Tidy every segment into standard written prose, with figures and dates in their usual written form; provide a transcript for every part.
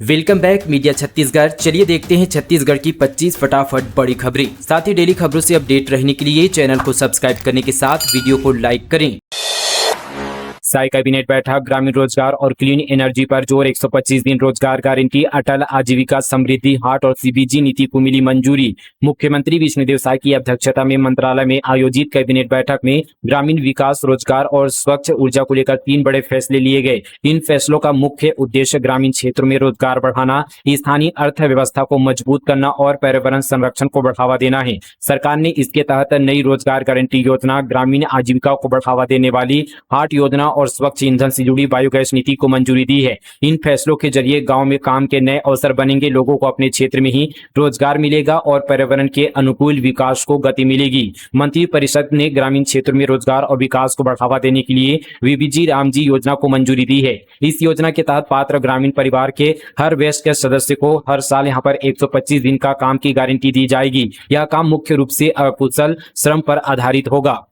Welcome back media Chhattisgarh. चलिए देखते हैं छत्तीसगढ़ की 25 फटाफट बड़ी खबरें। साथ ही डेली खबरों से अपडेट रहने के लिए चैनल को सब्सक्राइब करने के साथ वीडियो को लाइक करें। साई कैबिनेट बैठक, ग्रामीण रोजगार और क्लीन एनर्जी पर जोर। 125 दिन रोजगार गारंटी, अटल आजीविका समृद्धि हाट और सीबीजी नीति को मिली मंजूरी। मुख्यमंत्री विष्णुदेव साय की अध्यक्षता में मंत्रालय में आयोजित कैबिनेट बैठक में ग्रामीण विकास, रोजगार और स्वच्छ ऊर्जा को लेकर 3 बड़े फैसले लिए गए। इन फैसलों का मुख्य उद्देश्य ग्रामीण क्षेत्रों में रोजगार बढ़ाना, स्थानीय अर्थव्यवस्था को मजबूत करना और पर्यावरण संरक्षण को बढ़ावा देना है। सरकार ने इसके तहत नई रोजगार गारंटी योजना, ग्रामीण आजीविका को बढ़ावा देने वाली हाट योजना और स्वच्छ ईंधन से जुड़ी बायोगैस नीति को मंजूरी दी है। इन फैसलों के जरिए गांव में काम के नए अवसर बनेंगे, लोगों को अपने क्षेत्र में ही रोजगार मिलेगा और पर्यावरण के अनुकूल विकास को गति मिलेगी। मंत्रिपरिषद ने ग्रामीण क्षेत्र में रोजगार और विकास को बढ़ावा देने के लिए वीबीजी रामजी योजना को मंजूरी दी है। इस योजना के तहत पात्र ग्रामीण परिवार के हर वयस्क के सदस्य को हर साल यहाँ पर 125 दिन का काम की गारंटी दी जाएगी। यह काम मुख्य रूप से अकुशल श्रम पर आधारित होगा।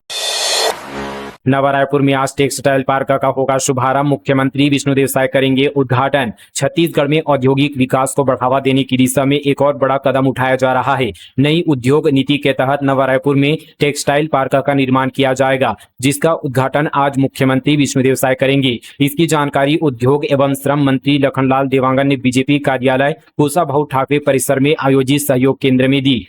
नवा रायपुर में आज टेक्सटाइल पार्क का होगा शुभारंभ, मुख्यमंत्री विष्णुदेव साय करेंगे उद्घाटन। छत्तीसगढ़ में औद्योगिक विकास को बढ़ावा देने की दिशा में एक और बड़ा कदम उठाया जा रहा है। नई उद्योग नीति के तहत नवा रायपुर में टेक्सटाइल पार्क का निर्माण किया जाएगा, जिसका उद्घाटन आज मुख्यमंत्री विष्णुदेव साय करेंगे। इसकी जानकारी उद्योग एवं श्रम मंत्री लखनलाल देवांगन ने बीजेपी कार्यालय कुशाभाऊ ठाकरे परिसर में आयोजित सहयोग केंद्र में दी।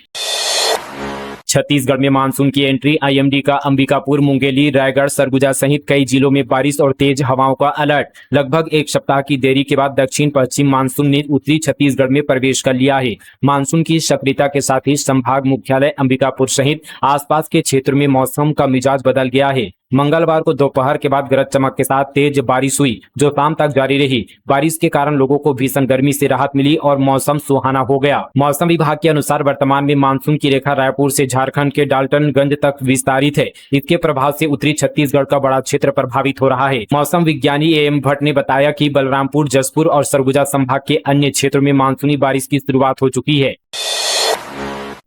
छत्तीसगढ़ में मानसून की एंट्री, आईएमडी का अंबिकापुर, मुंगेली, रायगढ़, सरगुजा सहित कई जिलों में बारिश और तेज हवाओं का अलर्ट। लगभग एक सप्ताह की देरी के बाद दक्षिण पश्चिम मानसून ने उत्तरी छत्तीसगढ़ में प्रवेश कर लिया है। मानसून की सक्रियता के साथ ही संभाग मुख्यालय अंबिकापुर सहित आसपास के क्षेत्रों में मौसम का मिजाज बदल गया है। मंगलवार को दोपहर के बाद गरज चमक के साथ तेज बारिश हुई, जो शाम तक जारी रही। बारिश के कारण लोगों को भीषण गर्मी से राहत मिली और मौसम सुहाना हो गया। मौसम विभाग के अनुसार वर्तमान में मानसून की रेखा रायपुर से झारखंड के डाल्टनगंज तक विस्तारित है। इसके प्रभाव से उत्तरी छत्तीसगढ़ का बड़ा क्षेत्र प्रभावित हो रहा है। मौसम विज्ञानी एम भट्ट ने बताया कि बलरामपुर, जसपुर और सरगुजा संभाग के अन्य क्षेत्रों में मानसूनी बारिश की शुरुआत हो चुकी है।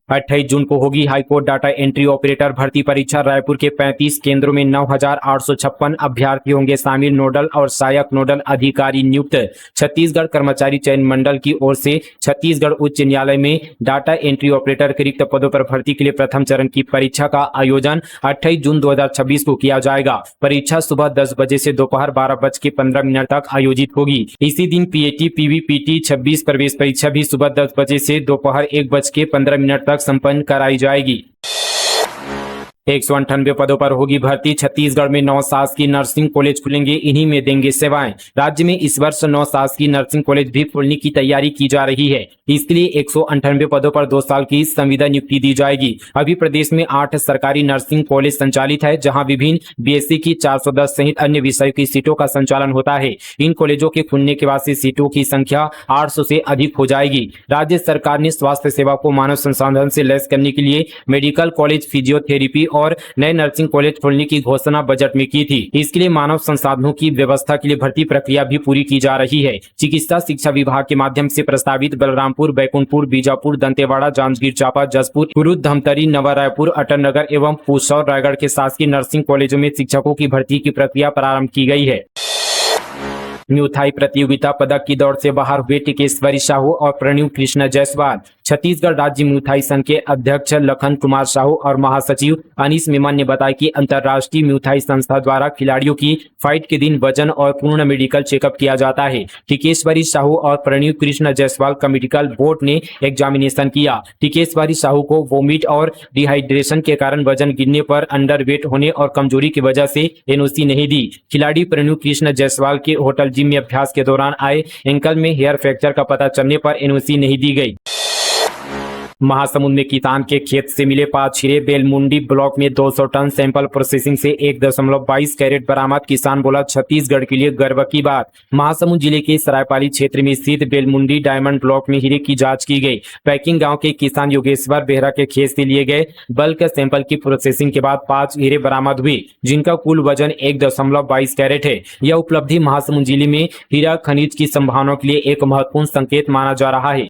28 जून को होगी हाईकोर्ट डाटा एंट्री ऑपरेटर भर्ती परीक्षा। रायपुर के 35 केंद्रों में 9,856 अभ्यर्थी होंगे शामिल। नोडल और सहायक नोडल अधिकारी नियुक्त। छत्तीसगढ़ कर्मचारी चयन मंडल की ओर से छत्तीसगढ़ उच्च न्यायालय में डाटा एंट्री ऑपरेटर के रिक्त पदों पर भर्ती के लिए प्रथम चरण की परीक्षा का आयोजन 28 जून 2026 को किया जाएगा। परीक्षा सुबह 10 बजे से दोपहर 12:15 तक आयोजित होगी। इसी दिन पीएटी, पीवीपीटी 26 प्रवेश परीक्षा भी सुबह 10 बजे से दोपहर 1:15 तक संपन्न कराई जाएगी। 198 पदों पर होगी भर्ती। छत्तीसगढ़ में 9 शासकीय नर्सिंग कॉलेज खुलेंगे, इन्हीं में देंगे सेवाएं। राज्य में इस वर्ष 9 शासकीय नर्सिंग कॉलेज भी खोलने की तैयारी की जा रही है। इसके लिए 198 पदों पर 2 साल की संविदा नियुक्ति दी जाएगी। अभी प्रदेश में 8 सरकारी नर्सिंग कॉलेज संचालित है, जहां विभिन्न बीएससी की 410 सहित अन्य विषयों की सीटों का संचालन होता है। इन कॉलेजों के खुलने के बाद से सीटों की संख्या 800 से अधिक हो जाएगी। राज्य सरकार ने स्वास्थ्य सेवा को मानव संसाधन से लैस करने के लिए मेडिकल कॉलेज, फिजियोथेरेपी और नए नर्सिंग कॉलेज खोलने की घोषणा बजट में की थी। इसके लिए मानव संसाधनों की व्यवस्था के लिए भर्ती प्रक्रिया भी पूरी की जा रही है। चिकित्सा शिक्षा विभाग के माध्यम से प्रस्तावित बलरामपुर, बैकुंठपुर, बीजापुर, दंतेवाड़ा, जांजगीर चांपा, जसपुर, कुरुद, धमतरी, नवा रायपुर, अटल नगर एवं पुसौर, रायगढ़ के शासकीय नर्सिंग कॉलेजों में शिक्षकों की भर्ती की प्रक्रिया प्रारंभ की गई है। म्यूथाई प्रतियोगिता पदक की दौड़ से बाहर हुए टिकेश्वरी साहू और प्रणीव कृष्ण जायसवाल। छत्तीसगढ़ राज्य म्यूथाई संघ के अध्यक्ष लखन कुमार साहू और महासचिव अनीस मेमन ने बताया कि अंतर्राष्ट्रीय म्यूथाई संस्था द्वारा खिलाड़ियों की फाइट के दिन वजन और पूर्ण मेडिकल चेकअप किया जाता है। टिकेश्वरी साहू और प्रणीव कृष्ण जायसवाल का मेडिकल बोर्ड ने एग्जामिनेशन किया। टिकेश्वरी साहू को वोमिट और डिहाइड्रेशन के कारण वजन गिरने पर, अंडरवेट होने और कमजोरी की वजह से एनओसी नहीं दी। खिलाड़ी प्रणीव कृष्ण जायसवाल के होटल जिम में अभ्यास के दौरान आए एंकल में हेयर फ्रैक्चर का पता चलने पर एनओसी नहीं दी गई। महासमुंद में किसान के खेत से मिले 5 हीरे। बेलमुंडी ब्लॉक में 200 टन सैंपल प्रोसेसिंग से 1.22 कैरेट बरामद। किसान बोला, छत्तीसगढ़ के लिए गर्व की बात। महासमुंद जिले के सरायपाली क्षेत्र में स्थित बेलमुंडी डायमंड ब्लॉक में हीरे की जांच की गई। पैकिंग गांव के किसान योगेश्वर बेहरा के खेत से लिए गए बल्क सैंपल की प्रोसेसिंग के बाद 5 हीरे बरामद हुए, जिनका कुल वजन 1.22 कैरेट है। यह उपलब्धि महासमुंद जिले में हीरा खनिज की संभावनाओं के लिए एक महत्वपूर्ण संकेत माना जा रहा है।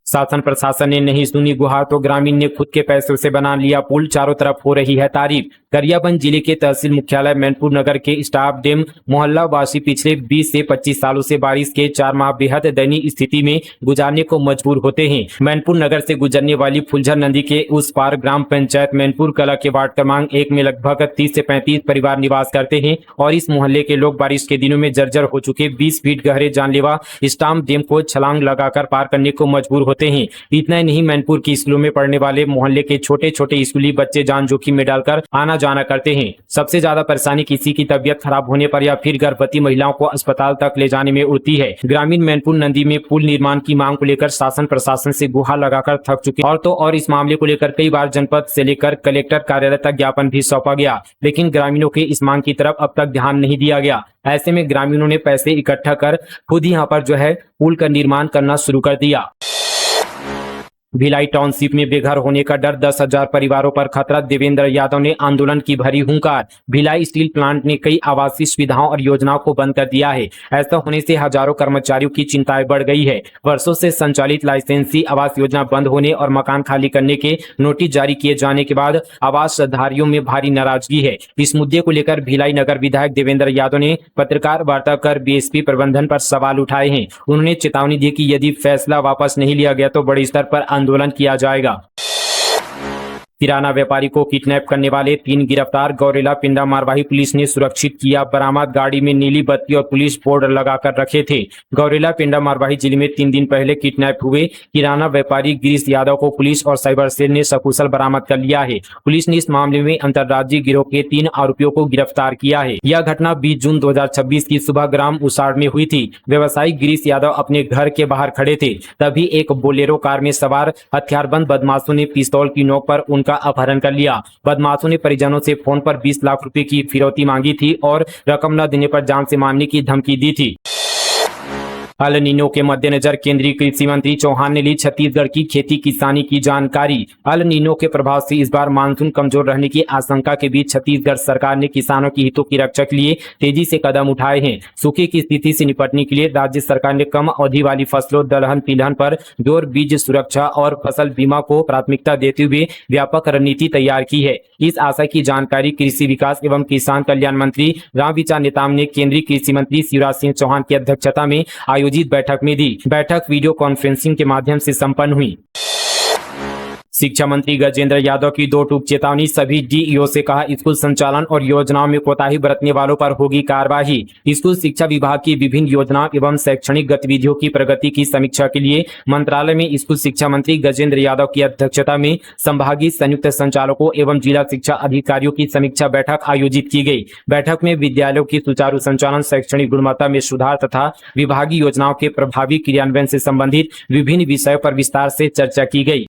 शासन प्रशासन ने नहीं सुनी गुहार तो ग्रामीण ने खुद के पैसों से बना लिया पुल, चारों तरफ हो रही है तारीफ। गरियाबंद जिले के तहसील मुख्यालय मैनपुर नगर के स्टाफ डैम मोहल्ला वासी पिछले 20 से 25 सालों से बारिश के 4 माह बेहद दयनीय स्थिति में गुजारने को मजबूर होते हैं। मैनपुर नगर से गुजरने वाली फुलझर नदी के उस पार ग्राम पंचायत मैनपुर कला के वार्ड क्रमांक 1 में लगभग 30 से 35 परिवार निवास करते हैं और इस मोहल्ले के लोग बारिश के दिनों में जर्जर हो चुके 20 फीट गहरे जानलेवा स्टाम्प डैम को छलांग लगाकर पार करने को मजबूर होते हैं। इतना ही नहीं, मैनपुर की स्कूलों में पढ़ने वाले मोहल्ले के छोटे छोटे स्कूली बच्चे जान जोखिम में डालकर आना जाना करते हैं। सबसे ज्यादा परेशानी किसी की तबीयत खराब होने पर या फिर गर्भवती महिलाओं को अस्पताल तक ले जाने में उड़ती है। ग्रामीण मैनपुर नदी में पुल निर्माण की मांग को लेकर शासन प्रशासन से गुहार लगाकर थक चुके और तो और इस मामले को लेकर कई बार जनपद से लेकर कलेक्टर कार्यालय तक ज्ञापन भी सौंपा गया, लेकिन ग्रामीणों के इस मांग की तरफ अब तक ध्यान नहीं दिया गया। ऐसे में ग्रामीणों ने पैसे इकट्ठा कर खुद ही यहाँ पर जो है पुल का निर्माण करना शुरू कर दिया। भिलाई टाउनशिप में बेघर होने का डर, 10,000 परिवारों पर खतरा, देवेंद्र यादव ने आंदोलन की भरी हुंकार। भिलाई स्टील प्लांट ने कई आवासीय सुविधाओं और योजनाओं को बंद कर दिया है। ऐसा होने से हजारों कर्मचारियों की चिंताएं बढ़ गई है। वर्षों से संचालित लाइसेंसी आवास योजना बंद होने और मकान खाली करने के नोटिस जारी किए जाने के बाद आवासधारियों में भारी नाराजगी है। इस मुद्दे को लेकर भिलाई नगर विधायक देवेंद्र यादव ने पत्रकार वार्ता कर बीएसपी प्रबंधन पर सवाल उठाए हैं। उन्होंने चेतावनी दी कि यदि फैसला वापस नहीं लिया गया तो बड़े स्तर पर आंदोलन किया जाएगा। किराना व्यापारी को किडनैप करने वाले 3 गिरफ्तार, गौरेला पिंडा मारवाही पुलिस ने सुरक्षित किया बरामद। गाड़ी में नीली बत्ती और पुलिस बोर्ड लगाकर रखे थे। गौरेला पिंडा मारवाही जिले में 3 दिन पहले किडनैप हुए किराना व्यापारी गिरीश यादव को पुलिस और साइबर सेल ने सकुशल बरामद कर लिया है। पुलिस ने इस मामले में अंतर्राज्यीय गिरोह के 3 आरोपियों को गिरफ्तार किया है। यह घटना 20 जून 2026 की सुबह ग्राम उसाड़ में हुई थी। व्यवसायी गिरीश यादव अपने घर के बाहर खड़े थे, तभी एक बोलेरो कार में सवार हथियारबंद बदमाशों ने पिस्तौल की नोक पर उनका अपहरण कर लिया। बदमाशों ने परिजनों से फोन पर 20 लाख रुपए की फिरौती मांगी थी और रकम न देने पर जान से मारने की धमकी दी थी। अल नीनो के मद्देनजर केंद्रीय कृषि मंत्री चौहान ने ली छत्तीसगढ़ की खेती किसानी की जानकारी। अल नीनो के प्रभाव से इस बार मानसून कमजोर रहने की आशंका के बीच छत्तीसगढ़ सरकार ने किसानों की हितों की रक्षा के लिए तेजी से कदम उठाए हैं। सूखे की स्थिति से निपटने के लिए राज्य सरकार ने कम अवधि वाली फसलों दलहन तिलहन पर जोर, बीज सुरक्षा और फसल बीमा को प्राथमिकता देते हुए व्यापक रणनीति तैयार की है। इस आशय की जानकारी कृषि विकास एवं किसान कल्याण मंत्री रामविचार नेताम ने केंद्रीय कृषि मंत्री शिवराज सिंह चौहान की अध्यक्षता में आयोजित बैठक में दी। बैठक वीडियो कॉन्फ्रेंसिंग के माध्यम से संपन्न हुई। शिक्षा मंत्री गजेंद्र यादव की 2 टूक चेतावनी, सभी डीईओ से कहा स्कूल संचालन और योजनाओं में कोताही बरतने वालों पर होगी कार्रवाई। स्कूल शिक्षा विभाग की विभिन्न योजनाओं एवं शैक्षणिक गतिविधियों की प्रगति की समीक्षा के लिए मंत्रालय में स्कूल शिक्षा मंत्री गजेंद्र यादव की अध्यक्षता में संभागीय संयुक्त संचालकों एवं जिला शिक्षा अधिकारियों की समीक्षा बैठक आयोजित की गई। बैठक में विद्यालयों की सुचारू संचालन, शैक्षणिक गुणवत्ता में सुधार तथा विभागीय योजनाओं के प्रभावी क्रियान्वयन से संबंधित विभिन्न विषयों पर विस्तार से चर्चा की गई।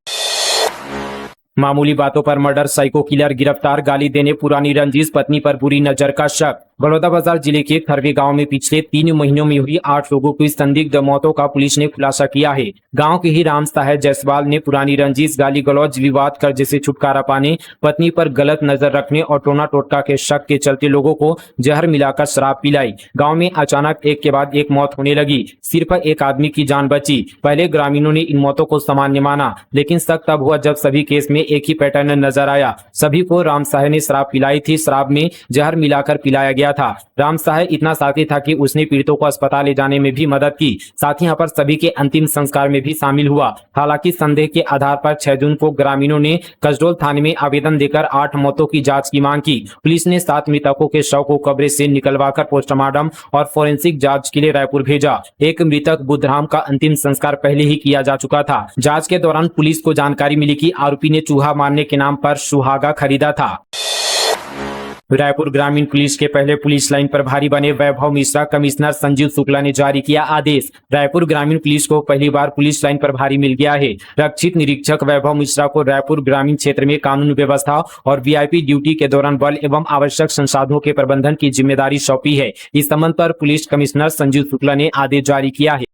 मामूली बातों पर मर्डर, साइको किलर गिरफ्तार, गाली देने पुरानी रंजिश, पत्नी पर बुरी नजर का शक। बलौदाबाजार जिले के खरवे गांव में पिछले 3 महीनों में हुई 8 लोगों की संदिग्ध मौतों का पुलिस ने खुलासा किया है। गांव के ही राम साहेब जायसवाल ने पुरानी रंजिश, गाली गलौज, विवाद कर्ज से छुटकारा पाने, पत्नी पर गलत नजर रखने और टोना टोटका के शक के चलते लोगों को जहर मिलाकर शराब पिलाई। गाँव में अचानक एक के बाद एक मौत होने लगी। सिर्फ एक आदमी की जान बची। पहले ग्रामीणों ने इन मौतों को सामान्य माना, लेकिन शक तब हुआ जब सभी केस में एक ही पैटर्न नजर आया। सभी को राम साहेब ने शराब पिलाई थी। शराब में जहर मिलाकर पिलाया गया था। राम साहेब इतना साथी था कि उसने पीड़ितों को अस्पताल ले जाने में भी मदद की, साथ ही यहाँ पर सभी के अंतिम संस्कार में भी शामिल हुआ। हालांकि संदेह के आधार पर 6 जून को ग्रामीणों ने कसडोल थाने में आवेदन देकर 8 मौतों की जांच की मांग की। पुलिस ने 7 मृतकों के शव को कब्र से निकलवाकर पोस्टमार्टम और फोरेंसिक जांच के लिए रायपुर भेजा। एक मृतक बुद्धराम का अंतिम संस्कार पहले ही किया जा चुका था। जांच के दौरान पुलिस को जानकारी मिली कि आरोपी ने चूहा मारने के नाम पर सुहागा खरीदा था। रायपुर ग्रामीण पुलिस के पहले पुलिस लाइन प्रभारी बने वैभव मिश्रा, कमिश्नर संजीव शुक्ला ने जारी किया आदेश। रायपुर ग्रामीण पुलिस को पहली बार पुलिस लाइन प्रभारी मिल गया है। रक्षित निरीक्षक वैभव मिश्रा को रायपुर ग्रामीण क्षेत्र में कानून व्यवस्था और वीआईपी ड्यूटी के दौरान बल एवं आवश्यक संसाधनों के प्रबंधन की जिम्मेदारी सौंपी है। इस संबंध पर पुलिस कमिश्नर संजीव शुक्ला ने आदेश जारी किया है।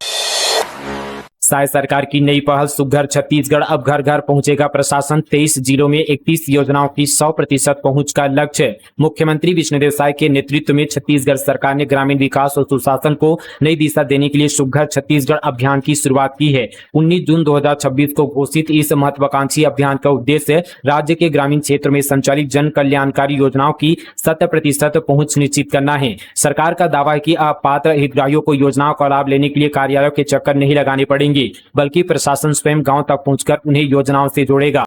साय सरकार की नई पहल सुघर छत्तीसगढ़, अब घर घर पहुंचेगा प्रशासन। 23 जिलों में 31 योजनाओं की 100% पहुंच का लक्ष्य। मुख्यमंत्री विष्णुदेव साय के नेतृत्व में छत्तीसगढ़ सरकार ने ग्रामीण विकास और सुशासन को नई दिशा देने के लिए सुघर छत्तीसगढ़ अभियान की शुरुआत की है। 19 जून 2026 को घोषित इस महत्वाकांक्षी अभियान का उद्देश्य राज्य के ग्रामीण क्षेत्र में संचालित जन कल्याणकारी योजनाओं की 100% पहुंच सुनिश्चित करना है। सरकार का दावा है कि अपात्र हितग्राहियों को योजनाओं का लाभ लेने के लिए कार्यालयों के चक्कर नहीं लगाने पड़ेंगे, बल्कि प्रशासन स्वयं गांव तक पहुंचकर उन्हें योजनाओं से जोड़ेगा।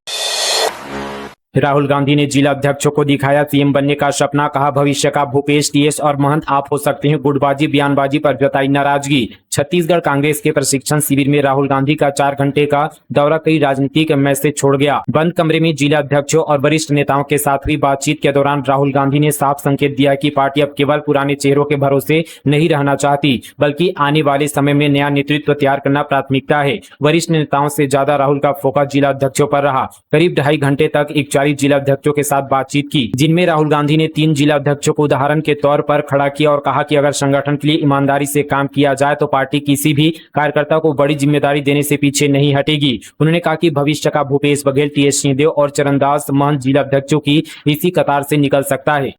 राहुल गांधी ने जिला अध्यक्षों को दिखाया सीएम बनने का सपना, कहा भविष्य का भूपेश, टीएस और महंत आप हो सकते हैं। गुटबाजी बयानबाजी पर जताई नाराजगी। छत्तीसगढ़ कांग्रेस के प्रशिक्षण शिविर में राहुल गांधी का 4 घंटे का दौरा कई राजनीतिक मैसेज छोड़ गया। बंद कमरे में जिला अध्यक्षों और वरिष्ठ नेताओं के साथ हुई बातचीत के दौरान राहुल गांधी ने साफ संकेत दिया कि पार्टी अब केवल पुराने चेहरों के भरोसे नहीं रहना चाहती, बल्कि आने वाले समय में नया नेतृत्व तैयार करना प्राथमिकता है। वरिष्ठ नेताओं से ज्यादा राहुल का फोकस जिला अध्यक्षों पर रहा। करीब 2.5 घंटे तक 41 जिला अध्यक्षों के साथ बातचीत की, जिनमें राहुल गांधी ने 3 जिला अध्यक्षों को उदाहरण के तौर पर खड़ा किया और कहा कि अगर संगठन के लिए ईमानदारी से काम किया जाए तो पार्टी किसी भी कार्यकर्ता को बड़ी जिम्मेदारी देने से पीछे नहीं हटेगी। उन्होंने कहा कि भविष्य का भूपेश बघेल, टीएस सिंहदेव और चरणदास महंत जिला अध्यक्षों की इसी कतार से निकल सकता है।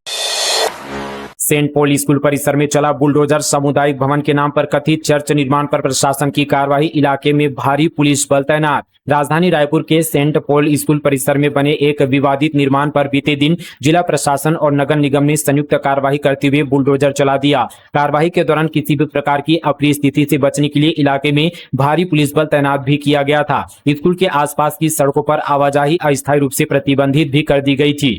सेंट पॉल स्कूल परिसर में चला बुलडोजर। सामुदायिक भवन के नाम पर कथित चर्च निर्माण पर प्रशासन की कार्रवाई, इलाके में भारी पुलिस बल तैनात। राजधानी रायपुर के सेंट पॉल स्कूल परिसर में बने एक विवादित निर्माण पर बीते दिन जिला प्रशासन और नगर निगम ने संयुक्त कार्रवाई करते हुए बुलडोजर चला दिया। कार्रवाई के दौरान किसी भी प्रकार की अप्रिय स्थिति से बचने के लिए इलाके में भारी पुलिस बल तैनात भी किया गया था। स्कूल के आसपास की सड़कों पर आवाजाही अस्थायी रूप से प्रतिबंधित भी कर दी गई थी।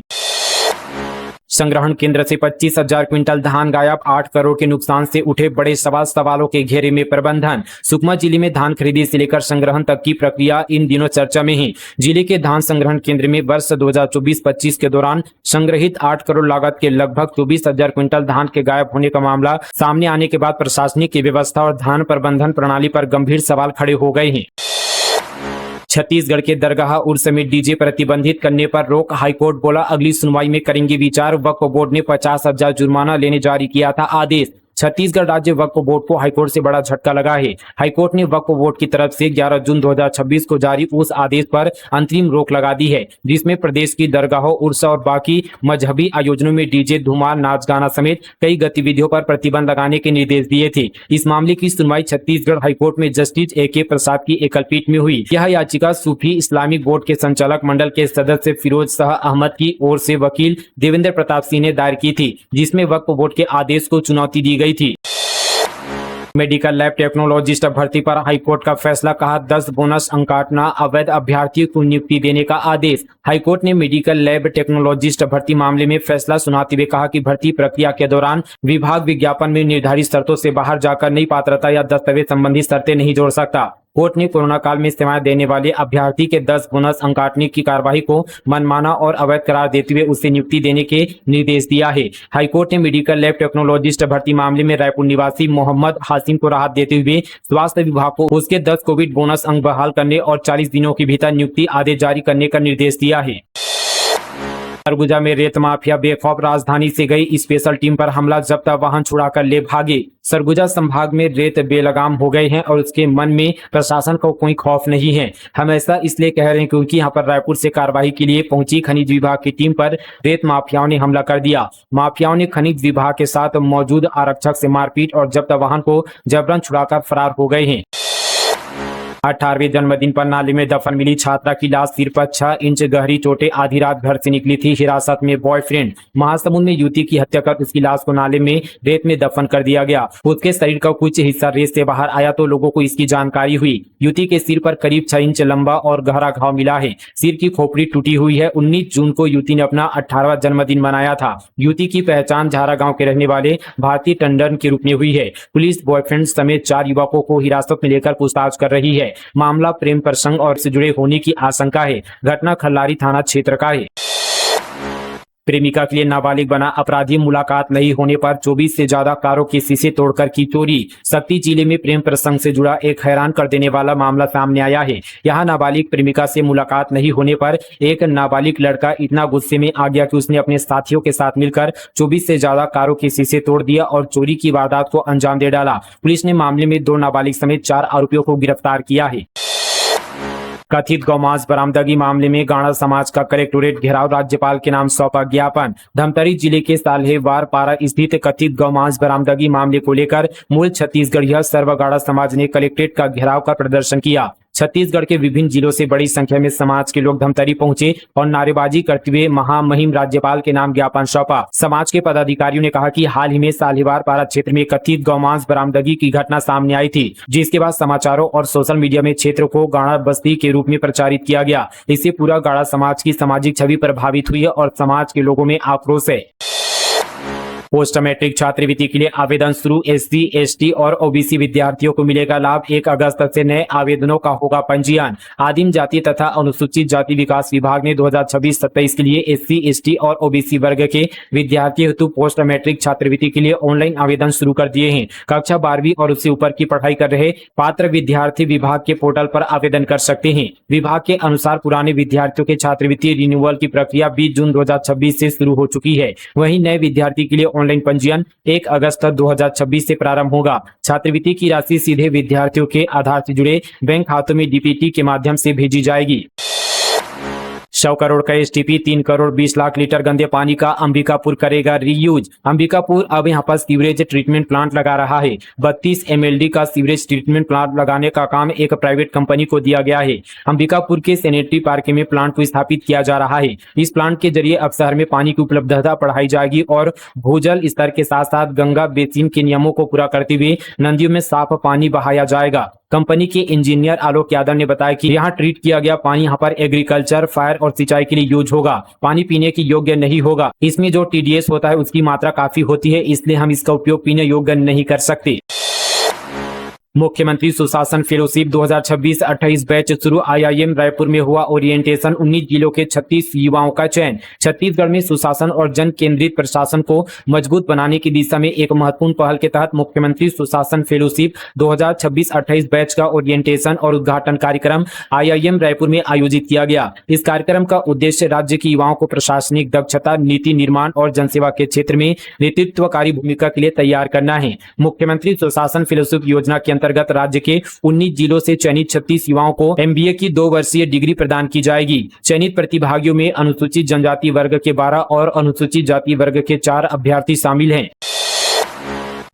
संग्रहण केंद्र से 25,000 क्विंटल धान गायब, 8 करोड़ के नुकसान से उठे बड़े सवालों के घेरे में प्रबंधन। सुकमा जिले में धान खरीदी से लेकर संग्रहण तक की प्रक्रिया इन दिनों चर्चा में है। जिले के धान संग्रहण केंद्र में वर्ष 2024-25 के दौरान संग्रहित 8 करोड़ लागत के लगभग 24,000 क्विंटल धान के गायब होने का मामला सामने आने के बाद प्रशासनिक की व्यवस्था और धान प्रबंधन प्रणाली पर गंभीर सवाल खड़े हो गए हैं। छत्तीसगढ़ के दरगाह उर्स में डीजे प्रतिबंधित करने पर रोक, हाईकोर्ट बोला अगली सुनवाई में करेंगे विचार। वक्फ बोर्ड ने 50,000 जुर्माना लेने जारी किया था आदेश। छत्तीसगढ़ राज्य वक्फ बोर्ड को हाईकोर्ट से बड़ा झटका लगा है। हाईकोर्ट ने वक्फ बोर्ड की तरफ से 11 जून 2026 को जारी उस आदेश पर अंतरिम रोक लगा दी है, जिसमें प्रदेश की दरगाहों, उर्स और बाकी मजहबी आयोजनों में डीजे, धुमार, नाच गाना समेत कई गतिविधियों पर प्रतिबंध लगाने के निर्देश दिए थे। इस मामले की सुनवाई छत्तीसगढ़ हाईकोर्ट में जस्टिस AK प्रसाद की एकल पीठ में हुई। यह याचिका सूफी इस्लामिक बोर्ड के संचालक मंडल के सदस्य फिरोज शाह अहमद की ओर से वकील देवेंद्र प्रताप सिंह ने दायर की थी, जिसमें वक्फ बोर्ड के आदेश को चुनौती दी गई थी। मेडिकल लैब टेक्नोलॉजिस्ट भर्ती पर हाईकोर्ट का फैसला, कहा 10 बोनस अंक काटना, अवैध अभ्यर्थियों को नियुक्ति देने का आदेश। हाईकोर्ट ने मेडिकल लैब टेक्नोलॉजिस्ट भर्ती मामले में फैसला सुनाते हुए कहा कि भर्ती प्रक्रिया के दौरान विभाग विज्ञापन में निर्धारित शर्तों से बाहर जाकर नई पात्रता या दस्तावेज संबंधी शर्तें नहीं जोड़ सकता। कोर्ट ने कोरोना काल में सेवाएं देने वाले अभ्यर्थी के 10 बोनस अंक काटने की कार्यवाही को मनमाना और अवैध करार देते हुए उसे नियुक्ति देने के निर्देश दिया है। हाईकोर्ट ने मेडिकल लैब टेक्नोलॉजिस्ट भर्ती मामले में रायपुर निवासी मोहम्मद हासिम को राहत देते हुए स्वास्थ्य विभाग को उसके 10 कोविड बोनस अंक बहाल करने और 40 दिनों के भीतर नियुक्ति आदेश जारी करने का निर्देश दिया है। सरगुजा में रेत माफिया बेखौफ, राजधानी से गई स्पेशल टीम पर हमला, जब्त वाहन छुड़ाकर ले भागे। सरगुजा संभाग में रेत बेलगाम हो गए हैं और उसके मन में प्रशासन को कोई खौफ नहीं है। हम ऐसा इसलिए कह रहे हैं क्योंकि यहाँ पर रायपुर से कार्रवाई के लिए पहुंची खनिज विभाग की टीम पर रेत माफियाओं ने हमला कर दिया। माफियाओं ने खनिज विभाग के साथ मौजूद आरक्षक से मारपीट और जब्त वाहन को जबरन छुड़ाकर फरार हो गए हैं। 18वें जन्मदिन पर नाले में दफन मिली छात्रा की लाश, सिर पर 6 इंच गहरी चोटें, आधी रात घर से निकली थी हिरासत में बॉयफ्रेंड। महासमुंद में युवती की हत्या कर उसकी लाश को नाले में रेत में दफन कर दिया गया। उसके शरीर का कुछ हिस्सा रेत से बाहर आया तो लोगों को इसकी जानकारी हुई। युवती के सिर पर करीब 6 इंच लंबा और गहरा घाव मिला है। सिर की खोपड़ी टूटी हुई है। 19 जून को युवती ने अपना 18वां जन्मदिन मनाया था। युवती की पहचान झारा गाँव के रहने वाले भारती टंडन के रूप में हुई है। पुलिस बॉयफ्रेंड समेत 4 युवकों को हिरासत में लेकर पूछताछ कर रही है। मामला प्रेम प्रसंग और से जुड़े होने की आशंका है। घटना खल्लारी थाना क्षेत्र का है। प्रेमिका के लिए नाबालिग बना अपराधी, मुलाकात नहीं होने पर 24 से ज्यादा कारों के शीशे तोड़कर की चोरी। शक्ति जिले में प्रेम प्रसंग से जुड़ा एक हैरान कर देने वाला मामला सामने आया है। यहाँ नाबालिग प्रेमिका से मुलाकात नहीं होने पर एक नाबालिग लड़का इतना गुस्से में आ गया कि उसने अपने साथियों के साथ मिलकर 24 से ज्यादा कारों के शीशे तोड़ दिया और चोरी की वारदात को अंजाम दे डाला। पुलिस ने मामले में 2 नाबालिग समेत 4 आरोपियों को गिरफ्तार किया है। कथित गौमांस बरामदगी मामले में गाड़ा समाज का कलेक्टोरेट घेराव, राज्यपाल के नाम सौंपा ज्ञापन। धमतरी जिले के साल्हेवार पारा स्थित कथित गौमांस बरामदगी मामले को लेकर मूल छत्तीसगढ़िया सर्व गाड़ा समाज ने कलेक्ट्रेट का घेराव का प्रदर्शन किया। छत्तीसगढ़ के विभिन्न जिलों से बड़ी संख्या में समाज के लोग धमतरी पहुंचे और नारेबाजी करते हुए महामहिम राज्यपाल के नाम ज्ञापन सौंपा। समाज के पदाधिकारियों ने कहा कि हाल ही में साल्हेवार पारा क्षेत्र में कथित गौमांस बरामदगी की घटना सामने आई थी, जिसके बाद समाचारों और सोशल मीडिया में क्षेत्र को गाड़ा बस्ती के रूप में प्रचारित किया गया। इससे पूरा गाड़ा समाज की सामाजिक छवि प्रभावित हुई है और समाज के लोगों में आक्रोश है। पोस्ट मैट्रिक छात्रवृत्ति के लिए आवेदन शुरू। SC, ST और OBC विद्यार्थियों को मिलेगा लाभ। 1 अगस्त से नए आवेदनों का होगा पंजीयन। आदिम जाति तथा अनुसूचित जाति विकास विभाग ने 2026-27 के लिए SC, ST और OBC वर्ग के विद्यार्थियों हेतु पोस्ट मैट्रिक छात्रवृत्ति के लिए ऑनलाइन आवेदन शुरू कर दिए हैं। कक्षा 12वीं और उससे ऊपर की पढ़ाई कर रहे पात्र विद्यार्थी विभाग के पोर्टल पर आवेदन कर सकते हैं। विभाग के अनुसार पुराने विद्यार्थियों के छात्रवृत्ति रिन्यूअल की प्रक्रिया 20 जून 2026 से शुरू हो चुकी है। वहीं नए विद्यार्थी के लिए ऑनलाइन पंजीयन 1 अगस्त 2026 से प्रारंभ होगा। छात्रवृत्ति की राशि सीधे विद्यार्थियों के आधार से जुड़े बैंक खातों में DPT के माध्यम से भेजी जाएगी। 100 करोड़ का STP 3 करोड़ 20 लाख लीटर गंदे पानी का अंबिकापुर करेगा रीयूज। अंबिकापुर अब यहां पर सीवरेज ट्रीटमेंट प्लांट लगा रहा है। 32 MLD का सीवरेज ट्रीटमेंट प्लांट लगाने का काम एक प्राइवेट कंपनी को दिया गया है। अंबिकापुर के सेनेटरी पार्क में प्लांट को स्थापित किया जा रहा है। इस प्लांट के जरिए अब शहर में पानी की उपलब्धता बढ़ाई जाएगी और भूजल स्तर के साथ साथ गंगा बेसिन के नियमों को पूरा करते हुए नदियों में साफ पानी बहाया जाएगा। कंपनी के इंजीनियर आलोक यादव ने बताया कि यहाँ ट्रीट किया गया पानी यहाँ पर एग्रीकल्चर, फायर और सिंचाई के लिए यूज होगा। पानी पीने की योग्य नहीं होगा। इसमें जो TDS होता है उसकी मात्रा काफी होती है, इसलिए हम इसका उपयोग पीने योग्य नहीं कर सकते। मुख्यमंत्री सुशासन फेलोशिप 2026-28 बैच शुरू। IIM रायपुर में हुआ ओरिएंटेशन। 19 जिलों के 36 युवाओं का चयन। छत्तीसगढ़ में सुशासन और जन केंद्रित प्रशासन को मजबूत बनाने की दिशा में एक महत्वपूर्ण पहल के तहत मुख्यमंत्री सुशासन फेलोशिप 2026-28 बैच का ओरिएंटेशन और उद्घाटन कार्यक्रम IIM रायपुर में आयोजित किया गया। इस कार्यक्रम का उद्देश्य राज्य के युवाओं को प्रशासनिक दक्षता, नीति निर्माण और जनसेवा के क्षेत्र में नेतृत्वकारी भूमिका के लिए तैयार करना है। मुख्यमंत्री सुशासन फेलोशिप योजना के अंतर्गत राज्य के 19 जिलों से चयनित 36 युवाओं को MBA की 2 वर्षीय डिग्री प्रदान की जाएगी। चयनित प्रतिभागियों में अनुसूचित जनजाति वर्ग के 12 और अनुसूचित जाति वर्ग के 4 अभ्यर्थी शामिल हैं।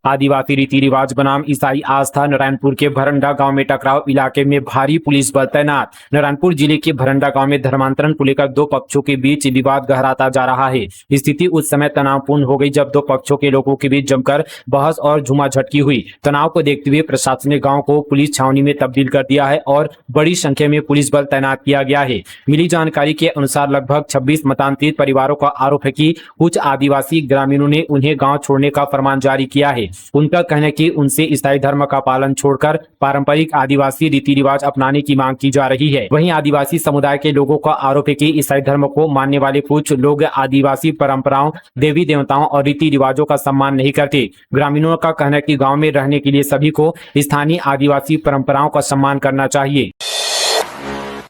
आदिवासी रीति रिवाज बनाम ईसाई आस्था। नारायणपुर के भरंडा गांव में टकराव, इलाके में भारी पुलिस बल तैनात। नारायणपुर जिले के भरंडा गांव में धर्मांतरण को लेकर 2 पक्षों के बीच विवाद गहराता जा रहा है। स्थिति उस समय तनावपूर्ण हो गई जब 2 पक्षों के लोगों के बीच जमकर बहस और झूमाझटकी हुई। तनाव को देखते हुए प्रशासन ने गांव को पुलिस छावनी में तब्दील कर दिया है और बड़ी संख्या में पुलिस बल तैनात किया गया है। मिली जानकारी के अनुसार लगभग 26 मतांतरित परिवारों का आरोप है कि कुछ आदिवासी ग्रामीणों ने उन्हें गाँव छोड़ने का फरमान जारी किया है। उनका कहना है कि उनसे ईसाई धर्म का पालन छोड़कर पारंपरिक आदिवासी रीति रिवाज अपनाने की मांग की जा रही है। वहीं आदिवासी समुदाय के लोगों का आरोप है कि ईसाई धर्म को मानने वाले कुछ लोग आदिवासी परंपराओं, देवी देवताओं और रीति रिवाजों का सम्मान नहीं करते। ग्रामीणों का कहना है कि गाँव में रहने के लिए सभी को स्थानीय आदिवासी परंपराओं का सम्मान करना चाहिए।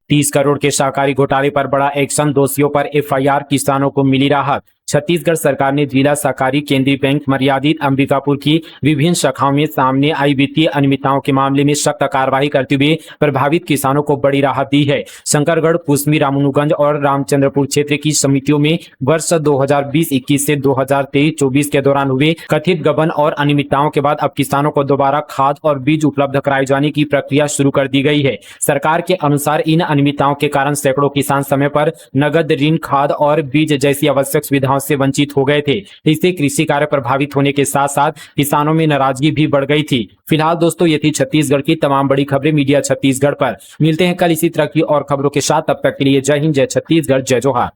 30 करोड़ के सहकारी घोटाले पर बड़ा एक्शन, दोषियों पर FIR, किसानों को मिली राहत। छत्तीसगढ़ सरकार ने जिला सहकारी केंद्रीय बैंक मर्यादित अंबिकापुर की विभिन्न शाखाओं में सामने आई वित्तीय अनियमितताओं के मामले में सख्त कार्रवाई करते हुए प्रभावित किसानों को बड़ी राहत दी है। शंकरगढ़, पुस्मी, रामानुगंज और रामचंद्रपुर क्षेत्र की समितियों में वर्ष 2020-21 से 2023-24 के दौरान हुए कथित गबन और अनियमितताओं के बाद अब किसानों को दोबारा खाद और बीज उपलब्ध कराए जाने की प्रक्रिया शुरू कर दी गई है। सरकार के अनुसार इन अनियमितताओं के कारण सैकड़ों किसान समय पर नगद ऋण, खाद और बीज जैसी आवश्यक सुविधाओं से वंचित हो गए थे। इससे कृषि कार्य प्रभावित होने के साथ साथ किसानों में नाराजगी भी बढ़ गई थी। फिलहाल दोस्तों ये थी छत्तीसगढ़ की तमाम बड़ी खबरें मीडिया छत्तीसगढ़ पर। मिलते हैं कल इसी तरह की और खबरों के साथ। तब तक के लिए जय हिंद, जय छत्तीसगढ़, जय जोहार।